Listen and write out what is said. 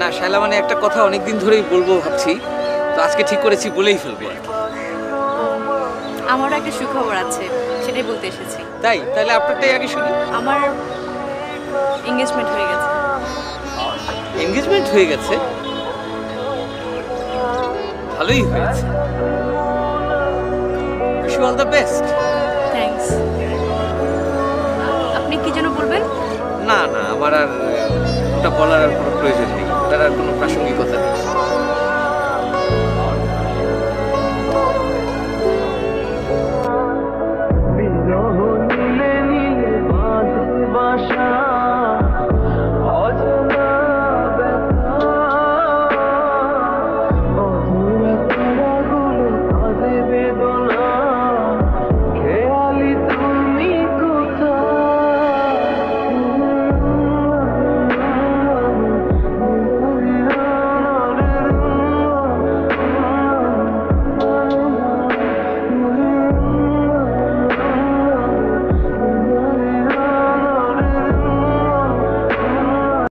না শায়লা, মানে একটা কথা অনেকদিন ধরেই বলবো ভাবছি, তো আজকে ঠিক করেছি, বলেই ফেলবো আর কি। আমারও একটা সুখবর আছে, সেটাই বলতে এসেছি। তাই? তাহলে আপনারটাই আগে শুনি। আমার এঙ্গেজমেন্ট হয়ে গেছে। এনগেজমেন্ট হয়ে গেছে? ভালোই হয়েছে। Wish you all the best. Thanks. আপনি কি যেন বলবেন? না না, আমার আর ওটা বলার আর কোনো প্রয়োজন নেই, ওটার আর কোনো প্রাসঙ্গিকতা নেই।